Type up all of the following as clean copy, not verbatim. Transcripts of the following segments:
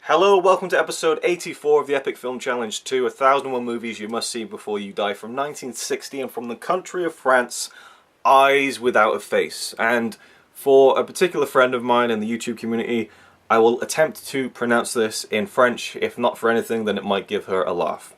Hello, welcome to episode 84 of the Epic Film Challenge 2, 1001 movies you must see before you die, from 1960, and from the country of France, Eyes Without a Face. And for a particular friend of mine in the YouTube community, I will attempt to pronounce this in French. If not for anything, then it might give her a laugh.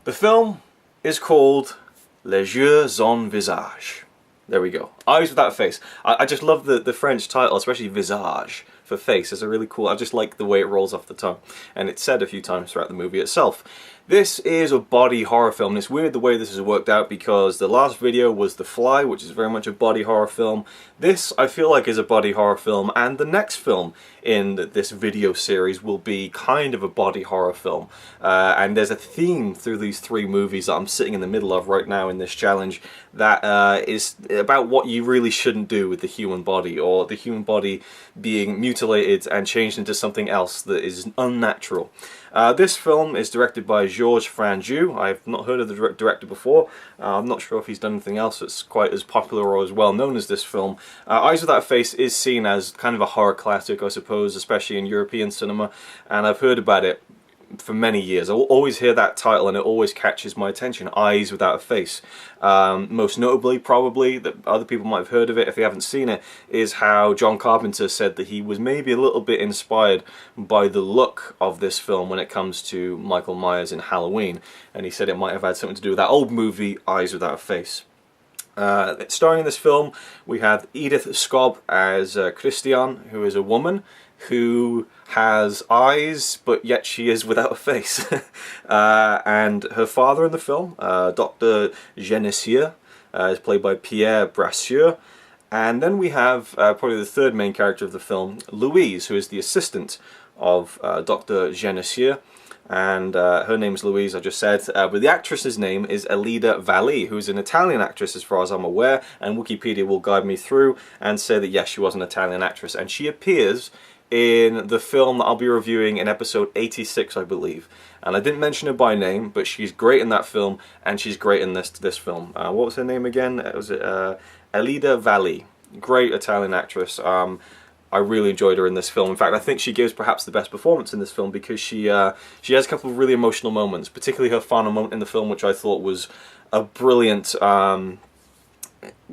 The film is called Les Yeux sans Visage. There we go. Eyes Without a Face. I just love the French title, especially Visage for face. It's a really cool, I just like the way it rolls off the tongue. And it's said a few times throughout the movie itself. This is a body horror film, and it's weird the way this has worked out because the last video was The Fly, which is very much a body horror film. This, I feel like, is a body horror film, and the next film in this video series will be kind of a body horror film. And there's a theme through these three movies that I'm sitting in the middle of right now in this challenge that is about what you really shouldn't do with the human body, or the human body being mutilated and changed into something else that is unnatural. This film is directed by Franju. I've not heard of the director before. I'm not sure if he's done anything else that's quite as popular or as well known as this film. Eyes Without a Face is seen as kind of a horror classic, I suppose, especially in European cinema, and I've heard about it for many years. I will always hear that title and it always catches my attention. Eyes Without a Face. Most notably, probably, that other people might have heard of it if they haven't seen it, is how John Carpenter said that he was maybe a little bit inspired by the look of this film when it comes to Michael Myers in Halloween, and he said it might have had something to do with that old movie, Eyes Without a Face. Starring in this film, we have Edith Scob as Christiane, who is a woman who has eyes, but yet she is without a face. And her father in the film, Dr. Genesier, is played by Pierre Brasseur. And then we have probably the third main character of the film, Louise, who is the assistant of Dr. Genesier. And her name's Louise, I just said, but the actress's name is Alida Valli, who's an Italian actress as far as I'm aware, and Wikipedia will guide me through and say that yes, she was an Italian actress, and she appears in the film that I'll be reviewing in episode 86, I believe. And I didn't mention her by name, but she's great in that film, and she's great in this film. What was her name again? Was it Alida Valli? Great Italian actress. I really enjoyed her in this film. In fact, I think she gives perhaps the best performance in this film because she has a couple of really emotional moments, particularly her final moment in the film, which I thought was a brilliant...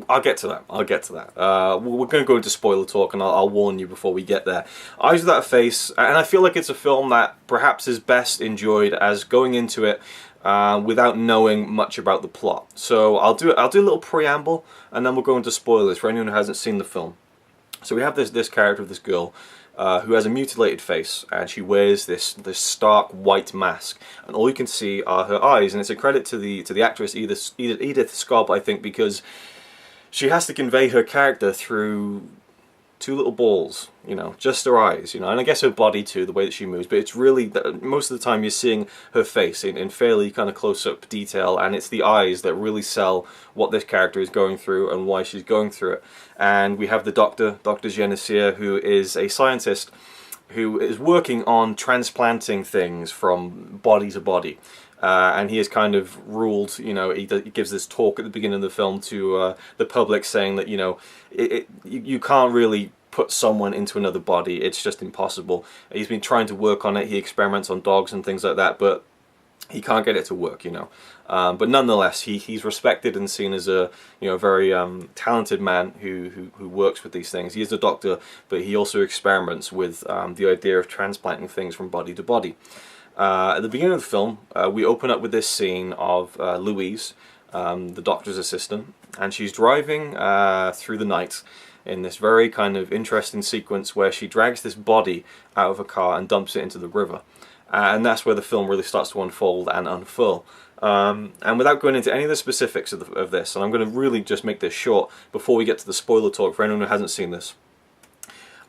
I'll get to that. We're going to go into spoiler talk, and I'll warn you before we get there. Eyes Without a Face, and I feel like it's a film that perhaps is best enjoyed as going into it without knowing much about the plot. So I'll do a little preamble, and then we'll go into spoilers for anyone who hasn't seen the film. So we have this character of this girl who has a mutilated face, and she wears this stark white mask, and all you can see are her eyes. And it's a credit to the actress Edith Scob, I think, because she has to convey her character through two little balls, you know, just her eyes, you know, and I guess her body too, the way that she moves, but it's really, most of the time you're seeing her face in fairly kind of close-up detail, and it's the eyes that really sell what this character is going through and why she's going through it. And we have the Dr. Genesier, who is a scientist who is working on transplanting things from body to body. And he has kind of ruled, you know, he gives this talk at the beginning of the film to the public saying that, you know, you can't really put someone into another body, it's just impossible. He's been trying to work on it, he experiments on dogs and things like that, but he can't get it to work, you know. But nonetheless, he's respected and seen as a, you know, very talented man who works with these things. He is a doctor, but he also experiments with the idea of transplanting things from body to body. At the beginning of the film, we open up with this scene of Louise, the doctor's assistant, and she's driving through the night in this very kind of interesting sequence where she drags this body out of a car and dumps it into the river. And that's where the film really starts to unfold and unfurl. And without going into any of the specifics of this, and I'm going to really just make this short before we get to the spoiler talk for anyone who hasn't seen this,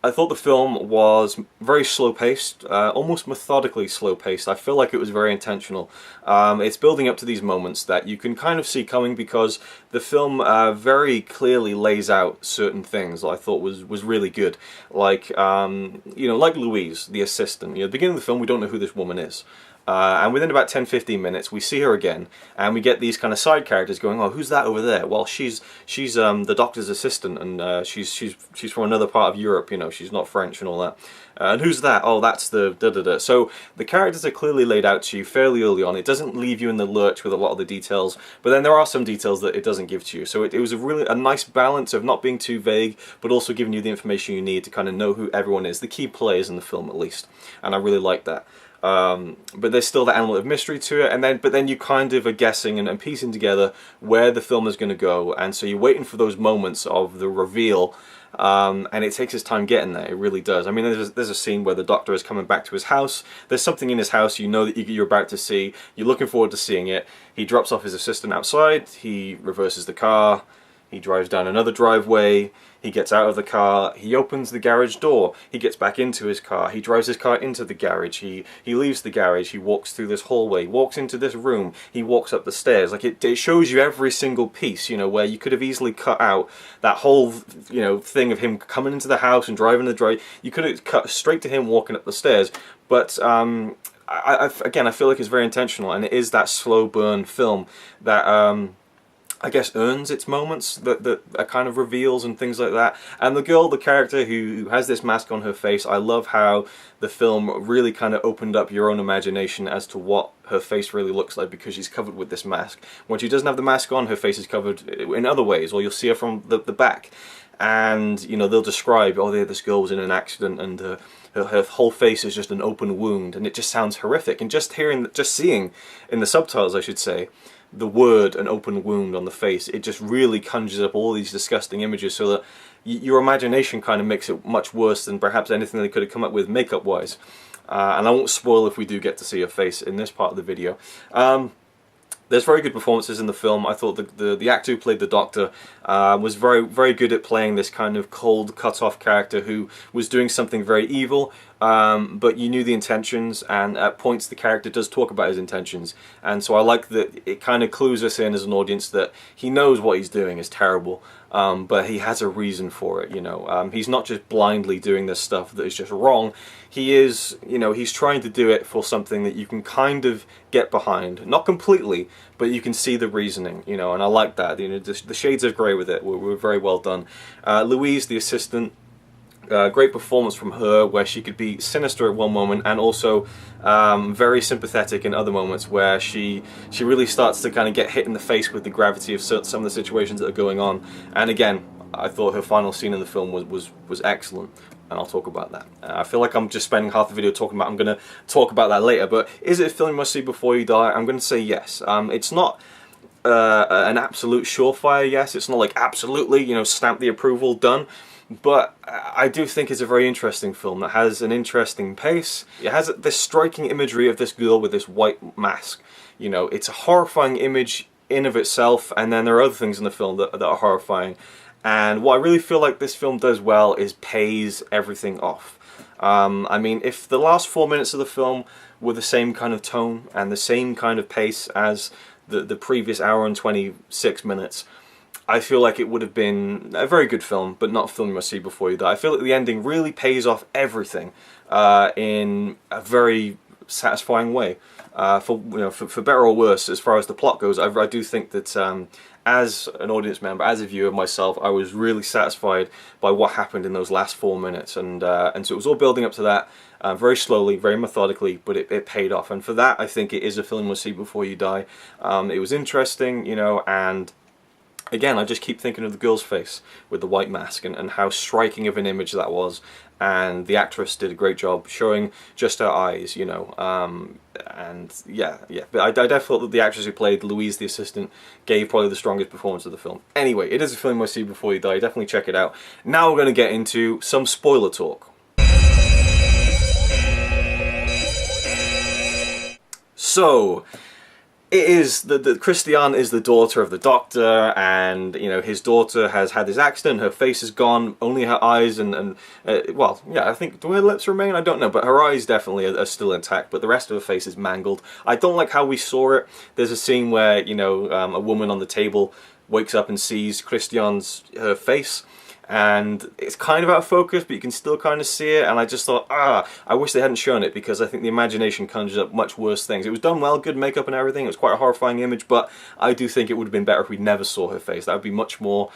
I thought the film was very slow-paced, almost methodically slow-paced. I feel like it was very intentional. It's building up to these moments that you can kind of see coming because the film very clearly lays out certain things that I thought was really good. Like, you know, like Louise, the assistant. You know, at the beginning of the film, we don't know who this woman is. And within about 10-15 minutes, we see her again, and we get these kind of side characters going, "Oh, who's that over there?" Well, she's the doctor's assistant, and she's from another part of Europe. You know, she's not French and all that. And who's that? Oh, that's the da-da-da. So the characters are clearly laid out to you fairly early on. It doesn't leave you in the lurch with a lot of the details, but then there are some details that it doesn't give to you. So it was a nice balance of not being too vague, but also giving you the information you need to kind of know who everyone is, the key players in the film at least. And I really like that. But there's still that element of mystery to it, but then you kind of are guessing and piecing together where the film is going to go, and so you're waiting for those moments of the reveal, and it takes its time getting there. It really does. I mean, there's a scene where the doctor is coming back to his house. There's something in his house you know that you're about to see. You're looking forward to seeing it. He drops off his assistant outside. He reverses the car. He drives down another driveway. He gets out of the car. He opens the garage door. He gets back into his car. He drives his car into the garage. He leaves the garage. He walks through this hallway. Walks into this room. He walks up the stairs. Like it shows you every single piece. You know, where you could have easily cut out that whole thing of him coming into the house and driving the drive. You could have cut straight to him walking up the stairs. But again, I feel like it's very intentional, and it is that slow burn film that I guess earns its moments, that kind of reveals and things like that. And the girl, the character who has this mask on her face, I love how the film really kind of opened up your own imagination as to what her face really looks like, because she's covered with this mask. When she doesn't have the mask on, her face is covered in other ways, or you'll see her from the back. And, you know, they'll describe, oh, this girl was in an accident, and her whole face is just an open wound, and it just sounds horrific. And just seeing in the subtitles, I should say, the word "an open wound" on the face, it just really conjures up all these disgusting images, so that your imagination kind of makes it much worse than perhaps anything they could have come up with makeup wise. And I won't spoil if we do get to see her face in this part of the video. There's very good performances in the film. I thought the actor who played the Doctor was very good at playing this kind of cold, cut-off character who was doing something very evil, but you knew the intentions, and at points the character does talk about his intentions. And so I like that it kind of clues us in as an audience that he knows what he's doing is terrible, but he has a reason for it, you know. He's not just blindly doing this stuff that is just wrong. He is, you know, he's trying to do it for something that you can kind of get behind. Not completely, but you can see the reasoning, you know, and I like that. You know, the shades of grey with it were very well done. Louise, the assistant, great performance from her, where she could be sinister at one moment and also very sympathetic in other moments, where she really starts to kind of get hit in the face with the gravity of some of the situations that are going on. And again, I thought her final scene in the film was excellent, and I'll talk about that. I feel like I'm just spending half the video talking about. I'm going to talk about that later. But is it a film you must see before you die? I'm going to say yes. It's not an absolute surefire yes. It's not like absolutely, you know, stamp the approval, done. But I do think it's a very interesting film that has an interesting pace. It has this striking imagery of this girl with this white mask. You know, it's a horrifying image in of itself, and then there are other things in the film that are horrifying. And what I really feel like this film does well is pays everything off. I mean, if the last 4 minutes of the film were the same kind of tone and the same kind of pace as the previous hour and 26 minutes, I feel like it would have been a very good film, but not a film you must see before you die. I feel like the ending really pays off everything in a very satisfying way. For better or worse, as far as the plot goes, I do think that as an audience member, as a viewer myself, I was really satisfied by what happened in those last 4 minutes, and so it was all building up to that very slowly, very methodically, but it paid off. And for that, I think it is a film you must see before you die. It was interesting, you know, and again, I just keep thinking of the girl's face with the white mask, and how striking of an image that was. And the actress did a great job showing just her eyes, you know. And yeah. But I definitely thought that the actress who played Louise, the assistant, gave probably the strongest performance of the film. Anyway, it is a film you must see before you die. Definitely check it out. Now we're going to get into some spoiler talk. So, it is Christiane is the daughter of the Doctor, and you know, his daughter has had this accident. Her face is gone, only her eyes, and well, yeah, I think, do her lips remain? I don't know, but her eyes definitely are still intact, but the rest of her face is mangled. I don't like how we saw it. There's a scene where, you know, a woman on the table wakes up and sees Christiane's her face, and it's kind of out of focus, but you can still kind of see it, and I just thought, I wish they hadn't shown it, because I think the imagination conjures up much worse things. It was done well, good makeup and everything, it was quite a horrifying image, but I do think it would have been better if we never saw her face. That would be much more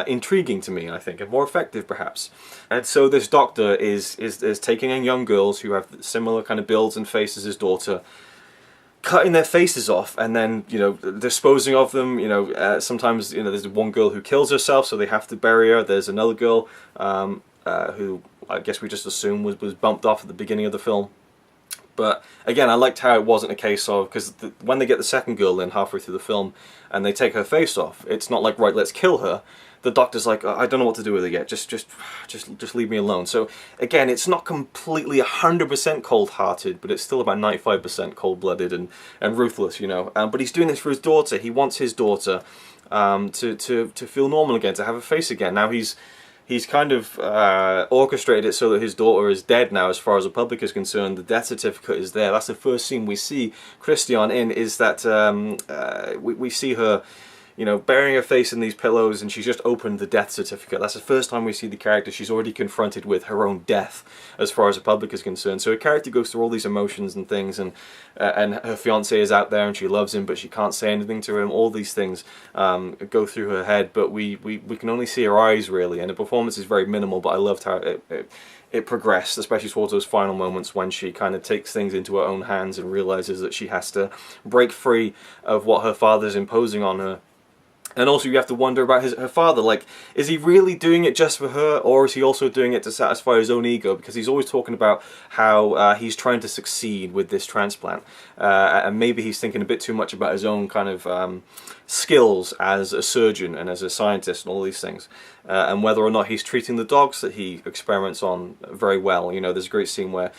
intriguing to me, I think, and more effective perhaps. And so this doctor is taking in young girls who have similar kind of builds and faces as his daughter, cutting their faces off, and then, you know, disposing of them. You know, sometimes, you know, there's one girl who kills herself, so they have to bury her. There's another girl who I guess we just assume was bumped off at the beginning of the film. But again, I liked how it wasn't a case of, because when they get the second girl in halfway through the film and they take her face off, it's not like, right, let's kill her. The doctor's like, I don't know what to do with her yet, just leave me alone. So again, it's not completely 100% cold-hearted, but it's still about 95% cold-blooded and ruthless, you know. But he's doing this for his daughter. He wants his daughter to feel normal again, to have a face again. Now he's kind of orchestrated it so that his daughter is dead now, as far as the public is concerned. The death certificate is there. That's the first scene we see Christian in, is that we see her, you know, burying her face in these pillows, and she's just opened the death certificate. That's the first time we see the character. She's already confronted with her own death, as far as the public is concerned. So a character goes through all these emotions and things, and her fiancé is out there and she loves him, but she can't say anything to him. All these things go through her head, but we can only see her eyes, really, and the performance is very minimal, but I loved how it progressed, especially towards those final moments when she kind of takes things into her own hands and realizes that she has to break free of what her father's imposing on her. And also you have to wonder about her father, like, is he really doing it just for her, or is he also doing it to satisfy his own ego? Because he's always talking about how he's trying to succeed with this transplant, and maybe he's thinking a bit too much about his own kind of skills as a surgeon and as a scientist and all these things, and whether or not he's treating the dogs that he experiments on very well. You know, there's a great scene where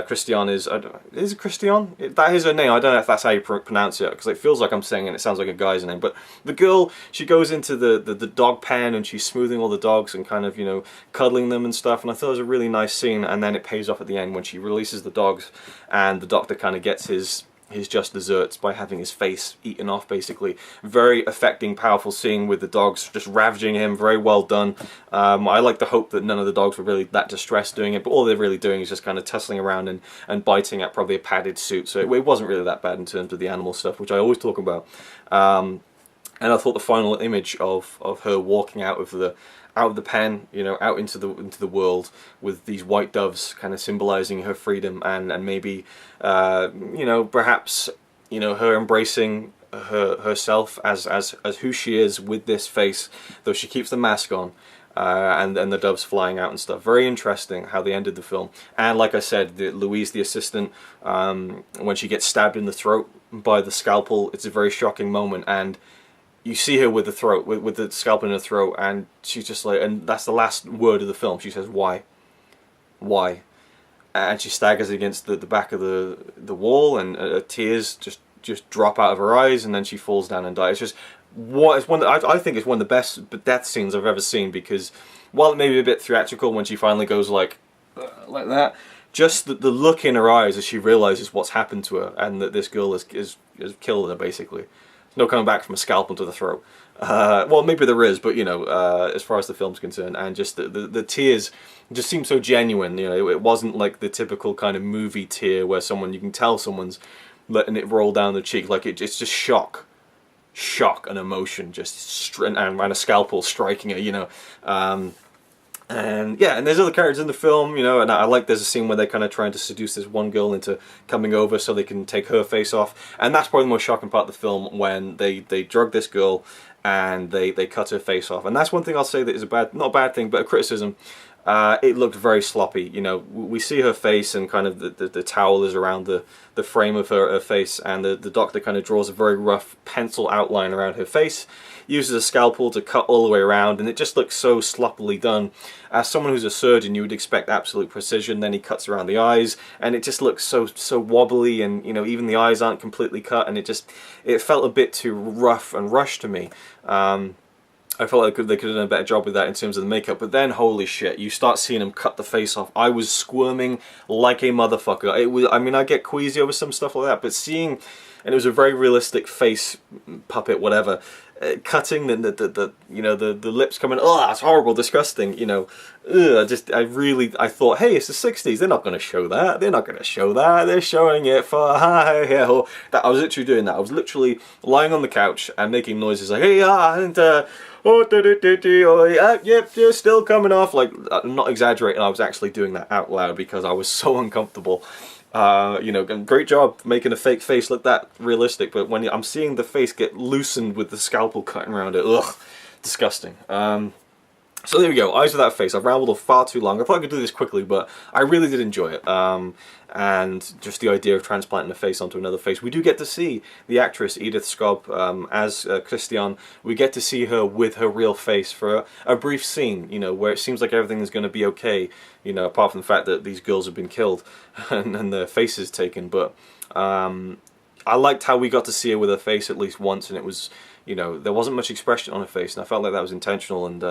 Christian is it Christian? That is her name. I don't know if that's how you pronounce it, because it feels like I'm saying it, and it sounds like a guy's name. But the girl, she goes into the dog pen and she's smoothing all the dogs and kind of, you know, cuddling them and stuff, and I thought it was a really nice scene. And then it pays off at the end when she releases the dogs, and the doctor kind of gets his just desserts by having his face eaten off, basically. Very affecting, powerful scene with the dogs just ravaging him. Very well done. I like the hope that none of the dogs were really that distressed doing it, but all they're really doing is just kind of tussling around and biting at probably a padded suit. So it wasn't really that bad in terms of the animal stuff, which I always talk about. And I thought the final image of her walking out of the pen, you know, out into the world with these white doves kind of symbolizing her freedom, and maybe you know, perhaps, you know, her embracing herself as who she is with this face, though she keeps the mask on, and the doves flying out and stuff. Very interesting how they ended the film. And like I said, Louise, the assistant, when she gets stabbed in the throat by the scalpel, it's a very shocking moment, and you see her with the throat, with the scalpel in her throat, and she's just like, and that's the last word of the film. She says, "Why? Why?" And she staggers against the back of the wall, and tears just drop out of her eyes, and then she falls down and dies. It's just I think it's one of the best death scenes I've ever seen, because while it may be a bit theatrical when she finally goes like that, just the look in her eyes as she realizes what's happened to her, and that this girl is killed her, basically. No coming back from a scalpel to the throat. Well, maybe there is, but, you know, as far as the film's concerned, and just the tears just seem so genuine. You know, it wasn't like the typical kind of movie tear where you can tell someone's letting it roll down the cheek. Like it's just shock and emotion, and a scalpel striking her. You know. And yeah, and there's other characters in the film, you know, and I like there's a scene where they're kind of trying to seduce this one girl into coming over so they can take her face off, and that's probably the most shocking part of the film, when they drug this girl and they cut her face off. And that's one thing I'll say that is not a bad thing, but a criticism. It looked very sloppy. You know, we see her face, and kind of the towel is around the frame of her face, and the doctor kind of draws a very rough pencil outline around her face, uses a scalpel to cut all the way around, and it just looks so sloppily done. As someone who's a surgeon, you would expect absolute precision. Then he cuts around the eyes, and it just looks so wobbly, and, you know, even the eyes aren't completely cut, and it felt a bit too rough and rushed to me. I felt like they could have done a better job with that in terms of the makeup. But then, holy shit, you start seeing him cut the face off. I was squirming like a motherfucker. I mean, I get queasy over some stuff like that, but seeing, and it was a very realistic face puppet, whatever. cutting, the you know, the lips coming. Oh, that's horrible, disgusting. You know, ugh, I thought, hey, it's the '60s. They're not going to show that. They're not going to show that. They're showing it for that. I was literally doing that. I was literally lying on the couch and making noises like, hey, and yep, you're still coming off. Like, I'm not exaggerating. I was actually doing that out loud because I was so uncomfortable. You know, great job making a fake face look that realistic, but when I'm seeing the face get loosened with the scalpel cutting around it, ugh, disgusting. So there we go, Eyes Without Face. I've rambled on far too long. I thought I could do this quickly, but I really did enjoy it. And just the idea of transplanting a face onto another face. We do get to see the actress Edith Scob as Christian. We get to see her with her real face for a brief scene, you know, where it seems like everything is going to be okay, you know, apart from the fact that these girls have been killed and their faces taken. But I liked how we got to see her with her face at least once, and it was, you know, there wasn't much expression on her face, and I felt like that was intentional and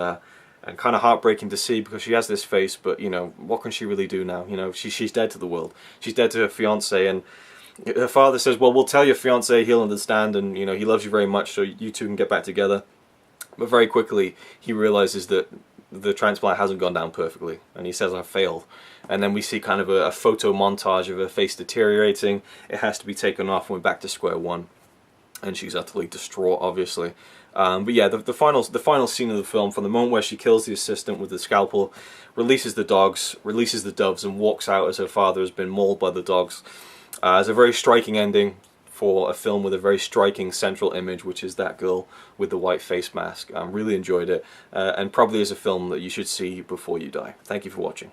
kind of heartbreaking to see, because she has this face, but, you know, what can she really do now? You know, she's dead to the world. She's dead to her fiancé, and her father says, well, we'll tell your fiancé, he'll understand, and, you know, he loves you very much, so you two can get back together. But very quickly, he realizes that the transplant hasn't gone down perfectly, and he says, I failed. And then we see kind of a photo montage of her face deteriorating. It has to be taken off, and we're back to square one. And she's utterly distraught, obviously. But yeah, the final scene of the film, from the moment where she kills the assistant with the scalpel, releases the dogs, releases the doves, and walks out as her father has been mauled by the dogs. It's a very striking ending for a film with a very striking central image, which is that girl with the white face mask. I really enjoyed it, and probably is a film that you should see before you die. Thank you for watching.